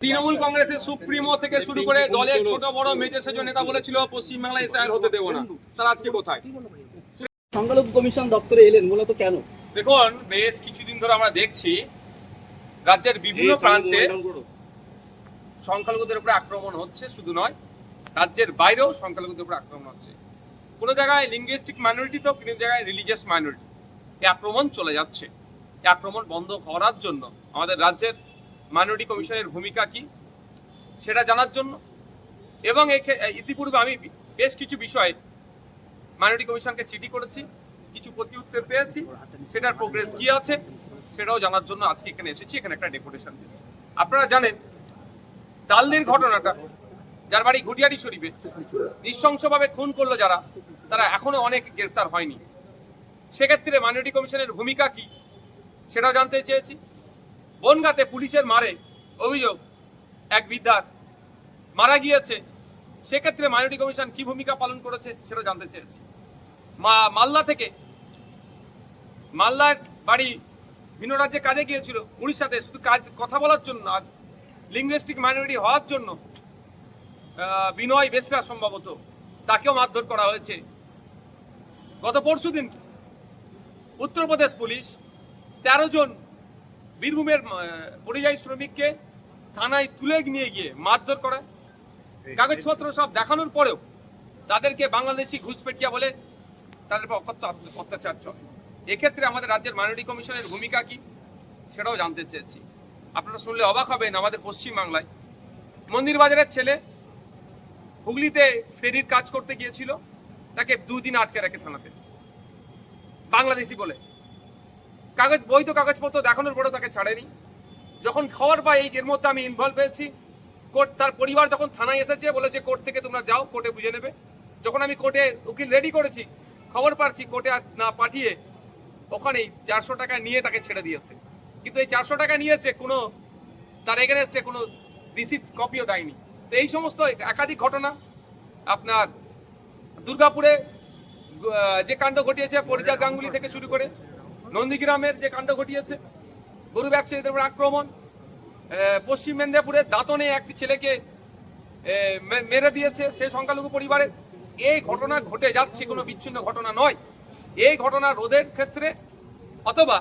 তৃণমূল কংগ্রেসের সুপ্রিমো থেকে শুরু করে দলের ছোট বড় মেজর সেজ নেতা বলেছিল পশ্চিমবাংলায় এসআইআর হতে দেব না। তারা আজকে কোথায়? সংখ্যালঘু কমিশন দপ্তরে এলেন মূলত কেন? দেখুন, বেশ কিছুদিন ধরে আমরা দেখছি রাজ্যের বিভিন্ন প্রান্তে সংখ্যালঘুদের উপরে আক্রমণ হচ্ছে। শুধু নয়, রাজ্যের বাইরেও সংখ্যালঘুদের উপরে আক্রমণ হচ্ছে। কোনো জায়গায় লিঙ্গুইস্টিক মাইনরিটি তো কোনো জায়গায় রিলিজিয়াস মাইনরিটি, এই আক্রমণ চলে যাচ্ছে। এই আক্রমণ বন্ধ করার জন্য আমাদের রাজ্যের মাইনরিটি কমিশনের ভূমিকা কি সেটা জানার জন্য, এবং ইতিপূর্বে আমি বেশ কিছু বিষয়ে মাইনরিটি কমিশনকে চিঠি করেছি, কিছু প্রতি উত্তর পেয়েছি, সেটার প্রোগ্রেস কি আছে সেটাও জানার জন্য আজকে এখানে এসেছি। এখানে একটা ডেপুটেশন দিয়েছি। আপনারা জানেন তালদির ঘটনাটা, যার বাড়ি ঘুটিয়ারি শরীফে নৃশংসভাবে খুন করলো যারা, তারা এখনো অনেক গ্রেফতার হয়নি। সেক্ষেত্রে মাইনরিটি কমিশনের ভূমিকা কি সেটাও জানতে চেয়েছি। বনগাঁতে পুলিশের মারে অভিযোগ এক বৃদ্ধার মারা গিয়েছে, সেক্ষেত্রে মাইনরিটি কমিশন কি ভূমিকা পালন করেছে সেটা জানতে চেয়েছি। মালদা থেকে, মালদার বাড়ি ভিন্ন রাজ্যে কাজে গিয়েছিল উড়িষ্যাতে, শুধু কথা বলার জন্য আর লিঙ্গুইস্টিক মাইনরিটি হওয়ার জন্য বিনয় বেসরা সম্ভবত, তাকেও মারধর করা হয়েছে। গত পরশুদিন উত্তরপ্রদেশ পুলিশ 13 জন বীরভূমের পরিযায়ী শ্রমিককে থানায় তুলে নিয়ে গিয়ে মারধর করে, কাগজপত্র সব দেখানোর পরেও তাদেরকে বাংলাদেশি ঘুষপেটিয়া বলে তাদের অত্যাচার চলে। এক্ষেত্রে আমাদের রাজ্যের মাইনরিটি কমিশনের ভূমিকা কি সেটাও জানতে চেয়েছি। আপনারা শুনলে অবাক হবেন, আমাদের পশ্চিমবাংলায় মন্দির বাজারের ছেলে হুগলিতে ফেরির কাজ করতে গিয়েছিল, তাকে 2 দিন আটকে রাখে থানাতে বাংলাদেশি বলে। বৈধ কাগজপত্র দেখানোর পরেও তাকে ছাড়েনি। যখন খবর পাই এর মধ্যে আমি ইনভলভ হয়েছি, কোর্ট, তার পরিবার যখন থানায় এসেছে বলেছে কোর্ট থেকে তোমরা যাও, কোর্টে বুঝে নেবে। যখন আমি কোর্টে উকিল রেডি করেছি, খবর পাচ্ছি কোর্টে না পাঠিয়ে ওখানেই 400 টাকা নিয়ে তাকে ছেড়ে দিয়েছে। কিন্তু এই 400 টাকা নিয়েছে, কোনো তার এগেনস্টে কোনো রিসিপ্ট কপিও দেয়নি। তো এই সমস্ত একাধিক ঘটনা, আপনার দুর্গাপুরে যে কাণ্ড ঘটিয়েছে পরিচয় গাঙ্গুলি থেকে শুরু করে, নন্দীগ্রামের যে কাণ্ড ঘটিয়েছে গরু ব্যবসায়ীদের উপর আক্রমণ, পশ্চিম মেদিনীপুরের দাঁতনে একটি ছেলেকে মেরে দিয়েছে সে সংখ্যালঘু পরিবারের। এই ঘটনা ঘটে যাচ্ছে, কোনো বিচ্ছিন্ন ঘটনা নয়। এই ঘটনা রোধের ক্ষেত্রে অথবা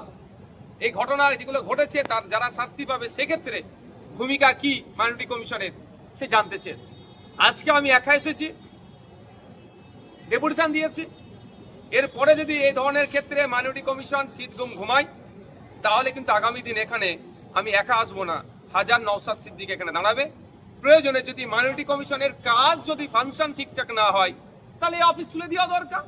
এই ঘটনা যেগুলো ঘটেছে তার যারা শাস্তি পাবে সেক্ষেত্রে ভূমিকা কি মাইনরিটি কমিশনের সে জানতে চেয়েছে। আজকে আমি একা এসেছি, ডেপুটেশন দিয়েছি। এরপরে যদি এই ধরনের ক্ষেত্রে মাইনরিটি কমিশন শীত ঘুমায়, তাহলে কিন্তু আগামী দিন এখানে আমি একা আসবো না, হাজার নওশাদ সিদ্দিক এখানে দাঁড়াবে। প্রয়োজনে যদি মাইনরিটি কমিশনের কাজ যদি ফাংশন ঠিকঠাক না হয়, তাহলে এই অফিস তুলে দেওয়া দরকার,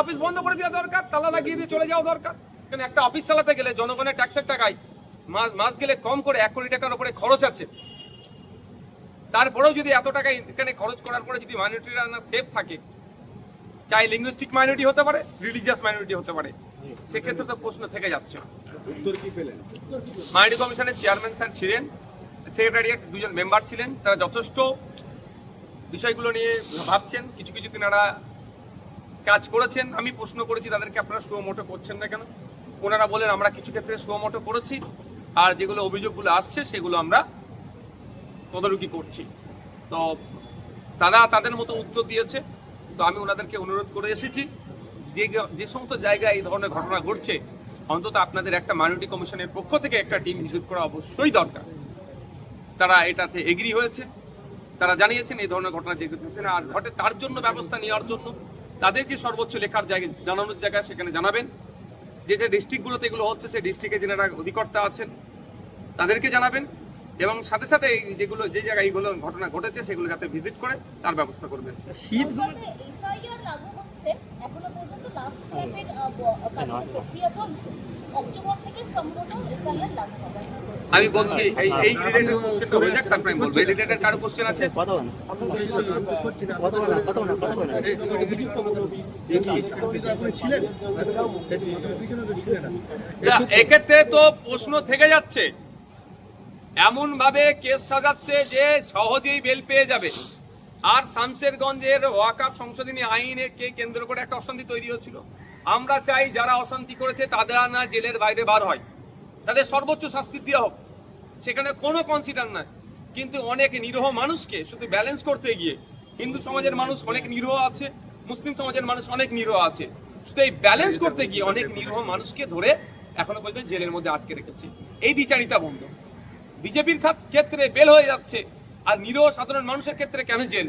অফিস বন্ধ করে দেওয়া দরকার, তালা লাগিয়ে দিয়ে চলে যাওয়া দরকার। কারণ একটা অফিস চালাতে গেলে জনগণের ট্যাক্সের টাকায় মাস গেলে কম করে 1 কোটি টাকার উপরে খরচ আছে। তারপরেও যদি এত টাকা এখানে খরচ করার পরে যদি মাইনরিটিরা না সেফ থাকে, চাই লিঙ্গুইস্টিক মাইনরিটি হতে পারে, রিলিজিয়াস মাইনরিটি হতে পারে, সেক্ষেত্রে তো প্রশ্ন থেকে যাচ্ছে। উত্তর কি পেলেন? মাইনরিটি কমিশনের চেয়ারম্যান স্যার ছিলেন, সেক্রেটারিয়েট 2 জন মেম্বার ছিলেন, তারা যথেষ্ট বিষয়গুলো নিয়ে ভাবছেন, কিছু কিছু তিনারা কাজ করেছেন। আমি প্রশ্ন করেছি তাদেরকে, আপনারা সুমোটো করছেন না কেন? ওনারা বলেন আমরা কিছু ক্ষেত্রে সুমোটো করেছি, আর যেগুলো অভিযোগগুলো আসছে সেগুলো আমরা তদারকি করছি। তো তারা তাদের মতো উত্তর দিয়েছে। তো আমি ওনাদেরকে অনুরোধ করে এসেছি, যে সমস্ত জায়গায় এই ধরনের ঘটনা ঘটছে, অন্তত আপনাদের একটা মাইনরিটি কমিশনের পক্ষ থেকে একটা টিম ভিজিট করা অবশ্যই দরকার। তারা এটাতে এগ্রি হয়েছে, তারা জানিয়েছেন এই ধরনের ঘটনা যে আর ঘটে তার জন্য ব্যবস্থা নেওয়ার জন্য তাদের যে সর্বোচ্চ লেখার জায়গা, জানানোর জায়গা সেখানে জানাবেন। যে যে ডিস্ট্রিক্টগুলোতে এগুলো হচ্ছে সেই ডিস্ট্রিক্টে যারা অধিকর্তা আছেন তাদেরকে জানাবেন, এবং সাথে সাথে যেগুলো যে জায়গায় এইগুলো ঘটনা ঘটেছে সেগুলো যাতে ভিজিট করে তার ব্যবস্থা করবেন। শীত এখনো পর্যন্ত লাস্ট স্টেপের প্রক্রিয়া চলছে, অক্টোবর থেকে সম্পূর্ণ এসআইআর লাগু হবে। আমি বলছি এই রিলেটেড কোশ্চেনটা হয়ে যাক, তারপরে আমি বলবো। এই রিলেটেড কারো কোশ্চেন আছে? এক্ষেত্রে তো প্রশ্ন থেকে যাচ্ছে, এমন ভাবে কেস সাজাচ্ছে যে সহজেই বেল পেয়ে যাবে। আর শামশেরগঞ্জের ওয়াকফ সংশোধনী আইনকে কেন্দ্র করে একটা অশান্তি তৈরি হচ্ছিল। আমরা চাই যারা অশান্তি করেছে তাদের না জেলের বাইরে বার হয়, তাদের সর্বোচ্চ শাস্তি দেওয়া হোক। সেখানে কোনো কনসিডার নাই, কিন্তু অনেক নিরীহ মানুষকে শুধু ব্যালেন্স করতে গিয়ে হিন্দু সমাজের মানুষ অনেক নিরীহ আছে, মুসলিম সমাজের মানুষ অনেক নিরীহ আছে, শুধু এই ব্যালেন্স করতে গিয়ে অনেক নিরীহ মানুষকে ধরে এখনো পর্যন্ত জেলের মধ্যে আটকে রেখেছে। এই দ্বিচারিতা বন্ধ। বিজেপির ক্ষেত্রে বেল হয়ে যাচ্ছে, আর নিরীহ সাধারণ মানুষের ক্ষেত্রে কেন জেল?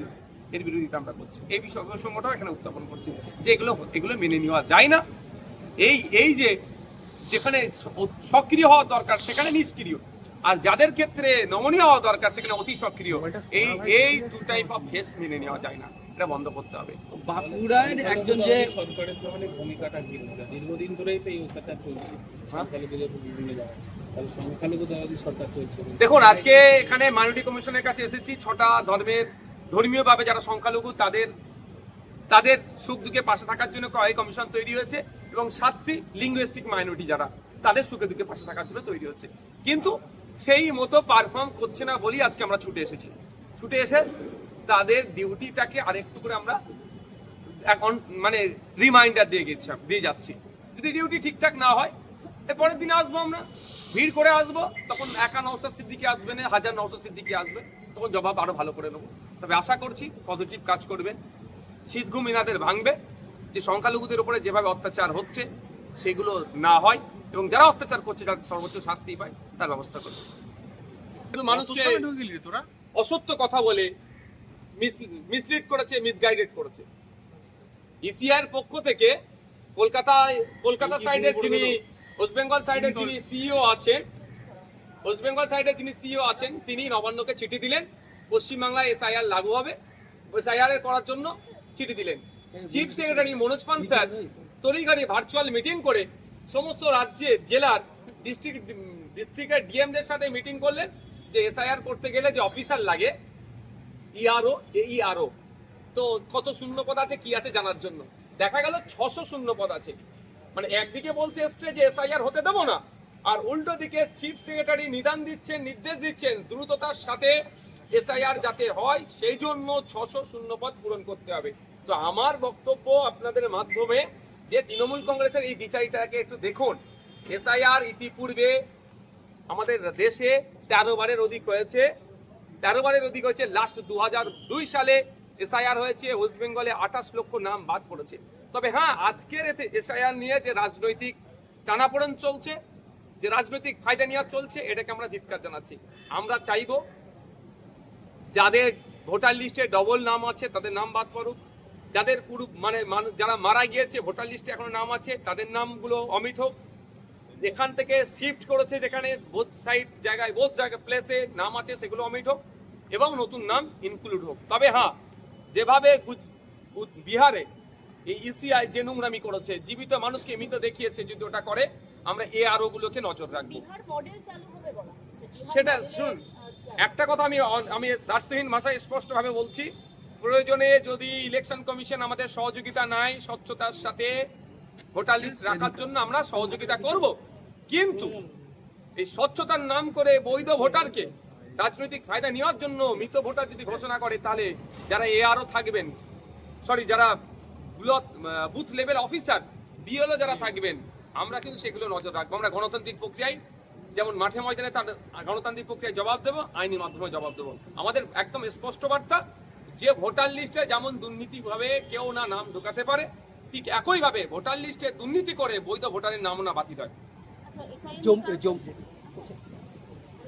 এর বিরোধিতা আমরা করছি, এই বিষয় প্রসঙ্গটাও এখানে উত্থাপন করছি যে এগুলো মেনে নেওয়া যায় না। এই যে যেখানে সক্রিয় হওয়া দরকার সেখানে নিষ্ক্রিয়, আর যাদের ক্ষেত্রে নমনীয় হওয়া দরকার সেখানে অতি সক্রিয়, এই টু টাইপ অফ ফেস মেনে নেওয়া যায় না, এটা বন্ধ করতে হবে। বাঁকুড়ার একজন যে সরকারের তো মানে ভূমিকাটা দীর্ঘদিন ধরেই তো এই অত্যাচার চলছে সংখ্যালঘুদের বিভিন্ন জায়গায়, তাহলে সংখ্যালঘু দাবি সরকার চলছে। দেখুন, আজকে এখানে মাইনরিটি কমিশনের কাছে এসেছি, 6টা ধর্মীয়ভাবে যারা সংখ্যালঘু তাদের সুখ দুঃখে পাশে থাকার জন্য এই কমিশন তৈরি হয়েছে, এবং 7টি লিঙ্গুইস্টিক মাইনরিটি যারা তাদের সুখে দুঃখে পাশে থাকার জন্য তৈরি হচ্ছে, কিন্তু সেই মতো পারফর্ম করছে না বলেই আজকে আমরা ছুটে এসেছি। ছুটে এসে তাদের ডিউটিটাকে আরেকটু করে আমরা এখন মানে রিমাইন্ডার দিয়ে যাচ্ছি। যদি ডিউটি ঠিকঠাক না হয় এরপরের দিনে আসবো, আমরা ভিড় করে আসবো, তখন একা নওশাদ সিদ্দিকী আসবে না, 1000 নওশাদ সিদ্দিকী আসবে, তখন জবাব আরো ভালো করে নেবো। তবে আশা করছি পজিটিভ কাজ করবেন, শীত ঘুম ইনাদের ভাঙবে, যে সংখ্যালঘুদের উপরে যেভাবে অত্যাচার হচ্ছে সেগুলো না হয়, এবং যারা অত্যাচার করছে যাতে সর্বোচ্চ শাস্তি পায় তার ব্যবস্থা করবে। কিন্তু মানুষকে অসত্য কথা বলে মিসলিড করেছে, মিসগাইডেড করেছে। ইসিআর পক্ষ থেকে কলকাতা সাইডের যিনি ওয়েস্ট বেঙ্গল সাইডের যিনি সিইও আছেন তিনি নবান্নকে চিঠি দিলেন, পশ্চিমবাংলায় এসআইআর লাগু হবে, এসআইআর করার জন্য চিঠি দিলেন। চিফ সেক্রেটারি মনোজ পান স্যার তড়িঘড়ি ভার্চুয়াল মিটিং করে সমস্ত রাজ্যের জেলার ডিস্ট্রিক্টের ডিএমদের সাথে মিটিং করলেন যে এসআইআর করতে গেলে যে অফিসার লাগে ইআরও, তো কত শূন্যপদ আছে কি আছে জানার জন্য দেখা গেল 600 শূন্যপদ আছে। মানে একদিকে বলছে এসছে যে এসআইআর হতে দেবো না, আর উল্টো দিকে চিফ সেক্রেটারি নির্দেশ দিচ্ছেন দ্রুততার সাথে এসআইআর যাতে হয় সেই জন্য 600 শূন্যপদ পূরণ করতে হবে। তো আমার বক্তব্য আপনাদের মাধ্যমে যে তৃণমূল কংগ্রেসের এই দ্বিচারিতাকে একটু দেখুন। এসআইআর ইতিপূর্বে আমাদের দেশে 13 বারের অধিক হয়েছে, লাস্ট 2002 সালে এসআইআর হয়েছে, ওয়েস্ট বেঙ্গলে 28 লক্ষ নাম বাদ পড়েছে। তবে হ্যাঁ, আজকের এতে এসআইআর নিয়ে যে রাজনৈতিক টানাপোড়েন চলছে, যে রাজনৈতিক ফায়দা নেওয়া চলছে, এটাকে আমরা ধিক্কার জানাচ্ছি। আমরা চাইবো যাদের ভোটার লিস্টে ডবল নাম আছে তাদের নাম বাদ পড়ুক, যাদের পুরো যারা মারা গিয়েছে ভোটার লিস্টে এখনো নাম আছে তাদের নামগুলো অমিট হোক, এখান থেকে শিফট করেছে যেখানে বোথ জায়গায় প্লেসে নাম আছে সেগুলো অমিট হোক, এবং নতুন নাম ইনক্লুড হোক। তবে হ্যাঁ, যেভাবে বিহারে এই ইসিআই যে নোংরামি করেছে, জীবিত মানুষকে মৃত দেখিয়েছে, যদি ওটা করে আমরা এআরও গুলোকে নজর রাখবো। সেটা শুন, একটা কথা আমি দায়িত্বহীন ভাষায় স্পষ্টভাবে বলছি, প্রয়োজনে যদি ইলেকশন কমিশন আমাদের সহযোগিতা নেয় স্বচ্ছতার সাথে ভোটার লিস্ট রাখার জন্য আমরা সহযোগিতা করব, কিন্তু এই স্বচ্ছতার নাম করে বৈধ ভোটারকে রাজনৈতিক ফায়দা নেওয়ার জন্য মৃত ভোটার যদি ঘোষণা করে, তাহলে যারা এআরও থাকবেন, যারা বুথ লেভেল অফিসার বিএলও যারা থাকবেন, আমরা কিন্তু সেগুলো নজর রাখবো। আমরা গণতান্ত্রিক প্রক্রিয়ায় যেমন মাঠে ময়দানে তার গণতান্ত্রিক প্রক্রিয়ায় জবাব দেবো, আইনি মাধ্যমে জবাব দেবো। আমাদের একদম স্পষ্ট বার্তা যে ভোটার লিস্টে যেমন দুর্নীতিভাবে কেউ না নাম ঢোকাতে পারে, ঠিক একইভাবে ভোটার লিস্টে দুর্নীতি করে বৈধ ভোটারের নাম না বাতিল হয়।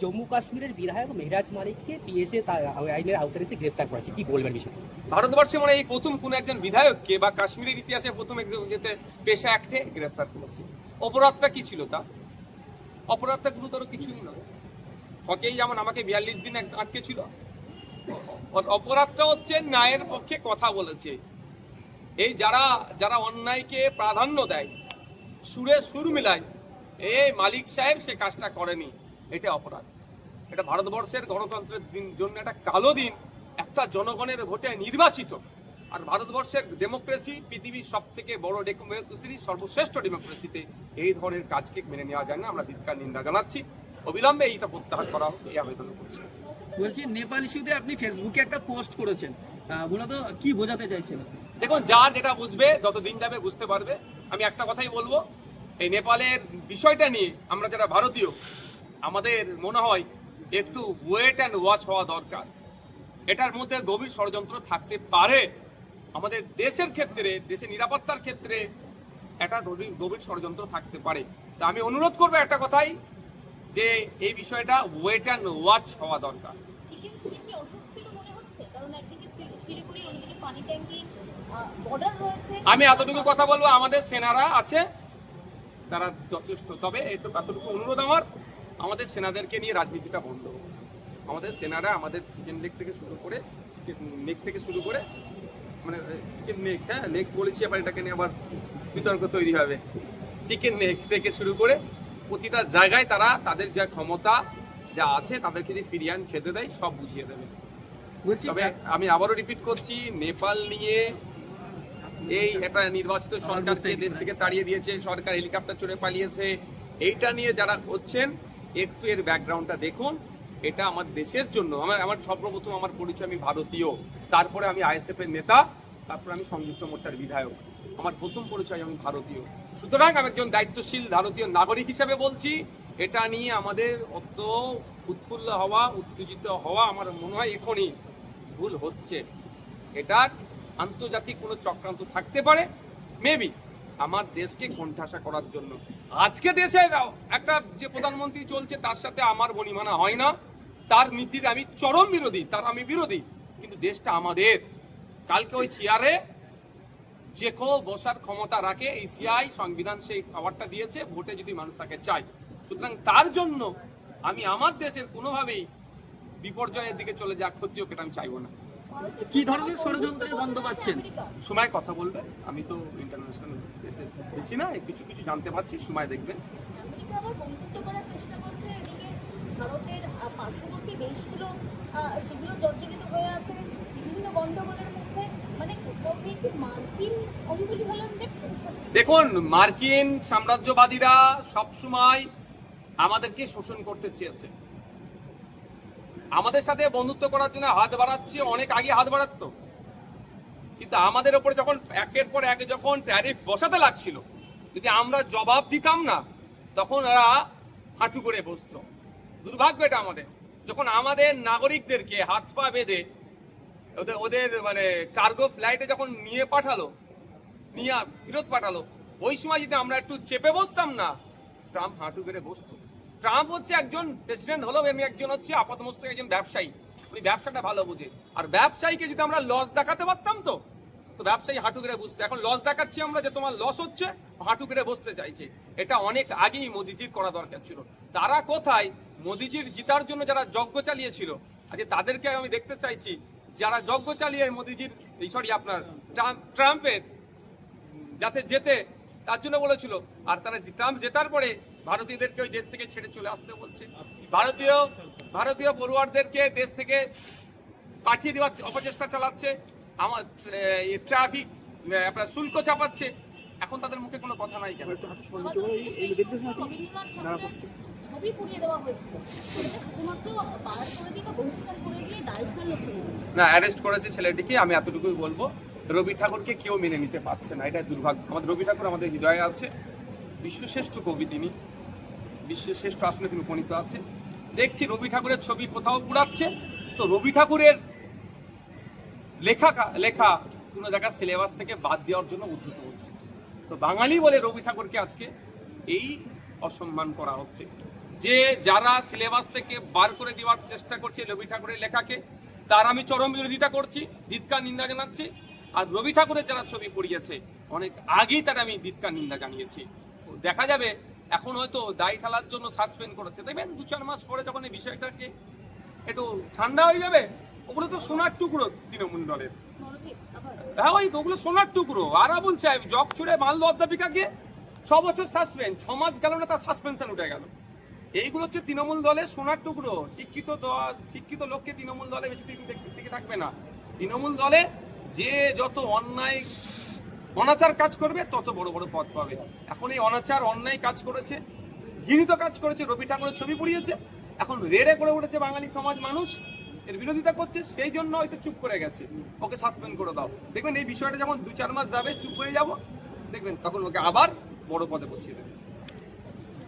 জম্মু কাশ্মীরের বিধায়ক মেহরাজ মালিককে পিএসএ আইনের আওতায় এসে গ্রেফতার করেছে, কি বলবেন বিষয়ে? ভারতবর্ষে মানে এই প্রথম কোন একজন বিধায়ককে বা কাশ্মীরের ইতিহাসে প্রথম একজনকে পেশা অ্যাক্টে গ্রেফতার করেছে। অপরাধটা কি ছিল? তা অপরাধটা গুরুতর কিছুই নয়। হকেই যেমন আমাকে 42 দিন আটকে ছিল, অপরাধটা হচ্ছে ন্যায়ের পক্ষে কথা বলেছে। এই যারা অন্যায়কে প্রাধান্য দেয়, সুরে সুর মিলায়, এই মালিক সাহেব সে কাজটা করেনি, এটা অপরাধ। এটা ভারতবর্ষের গণতন্ত্রের জন্য একটা কালো দিন। একটা জনগণের ভোটে নির্বাচিত, আর ভারতবর্ষের ডেমোক্রেসি পৃথিবীর সব থেকে বড় ডেমোক্রেসি, সর্বশ্রেষ্ঠ ডেমোক্রেসিতে এই ধরনের কাজকে মেনে নেওয়া যায় না। আমরা ধিক্কার নিন্দা জানাচ্ছি, অবিলম্বে এইটা প্রত্যাহার করা হোক এই আবেদন করছি। বলছি, নেপাল ইস্যুতে আপনি ফেসবুকে একটা পোস্ট করেছেন, মূলত কি বোঝাতে চাইছেন? দেখুন, যার যেটা বুঝবে যত দিন যাবে বুঝতে পারবে। আমি একটা কথাই বলবো, এই নেপালের বিষয়টা নিয়ে আমরা যারা ভারতীয়, আমাদের মনে হয় একটু ওয়েট অ্যান্ড ওয়াচ হওয়া দরকার। এটার মধ্যে গভীর ষড়যন্ত্র থাকতে পারে, আমাদের দেশের ক্ষেত্রে, দেশের নিরাপত্তার ক্ষেত্রে একটা গভীর ষড়যন্ত্র থাকতে পারে। তা আমি অনুরোধ করবো একটা কথাই, যে এই বিষয়টা ওয়েট অ্যান্ড ওয়াচ হওয়া দরকার। চিকেন স্টিক কি অসুস্থির মনে হচ্ছে? কারণ একদিকে শিলিগুড়ি, অন্যদিকে পানি ট্যাঙ্কি, বর্ডার রয়েছে। আমি এতটুকু কথা বলবো, আমাদের সেনারা আছে, তারা যথেষ্ট। তবে এতটুকু অনুরোধ আমার, আমাদের সেনাদেরকে নিয়ে রাজনীতিটা বন্ধ হোক। আমাদের সেনারা আমাদের চিকেন লেগ থেকে শুরু করে, চিকেন নেক থেকে শুরু করে, মানে চিকেন নেক, হ্যাঁ লেগ বলেছি, আবার এটাকে নিয়ে আবার বিতর্ক তৈরি হবে। চিকেন নেক থেকে শুরু করে প্রতিটা জায়গায় তারা তাদের যা ক্ষমতা যা আছে তাদেরকে যে ফিরিয়ে খেতে দেয়, সব বুঝিয়ে দেবে। বলছি তবে আমি আবারও রিপিট করছি, নেপাল নিয়ে এই একটা নির্বাচিত সরকারকে দেশ থেকে তাড়িয়ে দিয়েছে, সরকার হেলিকপ্টার চড়ে পালিয়েছে, এইটা নিয়ে যারা করছেন একটু এর ব্যাকগ্রাউন্ডটা দেখুন। এটা আমার দেশের জন্য, আমার সর্বপ্রথম আমার পরিচয়, আমি ভারতীয়, তারপরে আমি আইএসএফ এর নেতা, তারপরে আমি সংযুক্ত মোর্চার বিধায়ক। আমার প্রথম পরিচয় আমি ভারতীয়। সুতরাং আমি একজন দায়িত্বশীল ভারতীয় নাগরিক হিসেবে বলছি, এটা নিয়ে আমাদের অত উৎফুল্ল হওয়া, উত্তেজিত হওয়া আমার মনে হয় এখনই ভুল হচ্ছে। এটা আন্তর্জাতিক কোনো চক্রান্ত থাকতে পারে, মেবি আমার দেশকে কোণঠাসা করার জন্য। আজকে দেশের একটা যে প্রধানমন্ত্রী চলছে, তার সাথে আমার বনিমানা হয় না, তার নীতির আমি চরম বিরোধী, তার আমি বিরোধী, কিন্তু দেশটা আমাদের। কালকে ওই চেয়ারে যে কেউ বসার ক্ষমতা রাখে, এই সিআই সংবিধান সেই খাবারটা দিয়েছে, ভোটে যদি মানুষ তাকে চায়। সুতরাং তার জন্য আমি আমার দেশের কোনোভাবেই বিপর্যয়ের দিকে চলে যাক, ক্ষতি হোক, এটা আমি চাইবো না। কি ধরনের ষড়যন্ত্রের গন্ধ পাচ্ছেন? সময় কথা বলবে, আমি তো ইন্টারন্যাশনাল বেশি না, কিছু কিছু জানতে পারছি, সময় দেখবেন। আমেরিকা আবার বন্ধুত্ব করার চেষ্টা করছে, এদিকে ভারতের পার্শ্ববর্তী দেশগুলো সেগুলো জর্জরিত হয়ে আছে বিভিন্ন গন্ডগোলের মধ্যে। মানে কোথাও কি মার্কিন অঙ্গুলি হেলন দেখছেন? দেখুন, মার্কিন সাম্রাজ্যবাদীরা সবসময় আমাদেরকে শোষণ করতে চেয়েছে, আমাদের সাথে বন্ধুত্ব করার জন্য হাত বাড়াচ্ছে, অনেক আগে হাত বাড়াতো, কিন্তু আমাদের ওপরে যখন একের পর এক যখন ট্যারিফ বসাতে লাগছিল, যদি আমরা জবাব দিতাম না, তখন ওরা হাঁটু করে বসতো। দুর্ভাগ্য এটা আমাদের। যখন আমাদের নাগরিকদেরকে হাত পা বেঁধে ওদের মানে কার্গো ফ্লাইটে যখন নিয়ে ফেরত পাঠালো, ওই সময় যদি আমরা একটু চেপে বসতাম না, ট্রাম্প হাঁটু করে বসতো। ট্রাম্প হচ্ছে একজন প্রেসিডেন্ট হলো, এমনি একজন হচ্ছে আপাতমস্তক একজন ব্যবসায়ী, উনি ব্যবসাটা ভালো বুঝে। আর ব্যবসায়ীকে যদি আমরা লস দেখাতে পারতাম, তো ব্যবসায়ী হাঁটু করে বসতো। এখন লস দেখাচ্ছি আমরা, যে তোমার লস হচ্ছে, হাঁটু করে বসতে চাইছে। এটা অনেক আগেই মোদিজির করা দরকার ছিল। তারা কোথায়? মোদিজির জিতার জন্য যারা যজ্ঞ চালিয়েছিল, আজকে তাদেরকে আমি দেখতে চাইছি, যারা যজ্ঞ চালিয়ে মোদিজির আপনার ট্রাম্পের যাতে জেতে, তার জন্য বলেছিল। আর তারা ট্রাম্প জেতার পরে ভারতীয়দেরকে ওই দেশ থেকে ছেড়ে চলে আসতে বলছে, ভারতীয় পড়ুয়ারদেরকে দেশ থেকে পাঠিয়ে দেওয়ার অপচেষ্টা চালাচ্ছে, আমার ট্রাফিক আপনার শুল্ক চাপাচ্ছে। এখন তাদের মুখে কোনো কথা নাই কেন? ছবি পুড়িয়ে দেওয়া হয়েছিল, শুধুমাত্র পাস করে দিয়ে বা বহিষ্কার করে দিয়ে দায়িত্ব না, অ্যারেস্ট করেছে ছেলেটিকে। আমি এতটুকুই বলবো, রবি ঠাকুরকে কেউ মেনে নিতে পারছে না, এটা দুর্ভাগ্য। আমাদের রবি ঠাকুর আমাদের হৃদয়ে আছে, বিশ্বশ্রেষ্ঠ কবি তিনি, বিশ্বের শ্রেষ্ঠ আসনে তিনি উপনীত আছে। দেখছি রবি ঠাকুরের ছবি কোথাও পুড়াচ্ছে, তো রবি ঠাকুরের লেখা কোনো জায়গায় সিলেবাস থেকে বাদ দেওয়ার জন্য উদ্ধৃত হচ্ছে। তো বাঙালি বলে রবি ঠাকুরকে আজকে এই অসম্মান করা হচ্ছে। যে যারা সিলেবাস থেকে বার করে দেওয়ার চেষ্টা করছে রবি ঠাকুরের লেখাকে, তার আমি চরম বিরোধিতা করছি, ধিক্কার নিন্দা জানাচ্ছি। আর রবি ঠাকুরের যারা ছবি পড়িয়েছে, অনেক আগেই তার আমি ধিক্কার নিন্দা জানিয়েছি। দেখা যাবে এখন হয়তো দায় ঠালার জন্য সাসপেন্ড করেছে, দেখবেন 2-4 মাস পরে যখন এই বিষয়টাকে একটু ঠান্ডা হয়ে যাবে, ওগুলো তো সোনার টুকরো তৃণমূল দলের। হ্যাঁ, ওই তো ওগুলো সোনার টুকরো। আরাবুল সাহেব জগ ছুড়ে মানলো অধ্যাপিকাকে, 6 বছর সাসপেন্ড, 6 মাস গেল না, তার সাসপেনশন উঠে গেল। এইগুলো হচ্ছে তৃণমূল দলের সোনার টুকরো। শিক্ষিত লোককে তৃণমূল দলে বেশি দিন টিকে থাকবে না। তৃণমূল দলে যে যত অন্যায় অনাচার কাজ করবে, তত বড় বড় পদ পাবে। এখন এই অনাচার অন্যায় কাজ করেছে, ঘৃণিত কাজ করেছে, রবি ঠাকুরের ছবি পুড়িয়েছে, এখন রেড়ে করে উঠেছে বাঙালি সমাজ, মানুষ এর বিরোধিতা করছে, সেই জন্য হয়তো চুপ করে গেছে, ওকে সাসপেন্ড করে দাও। দেখবেন এই বিষয়টা যখন 2-4 মাস যাবে, চুপ হয়ে যাব, দেখবেন তখন ওকে আবার বড় পদে বসিয়ে দেবে।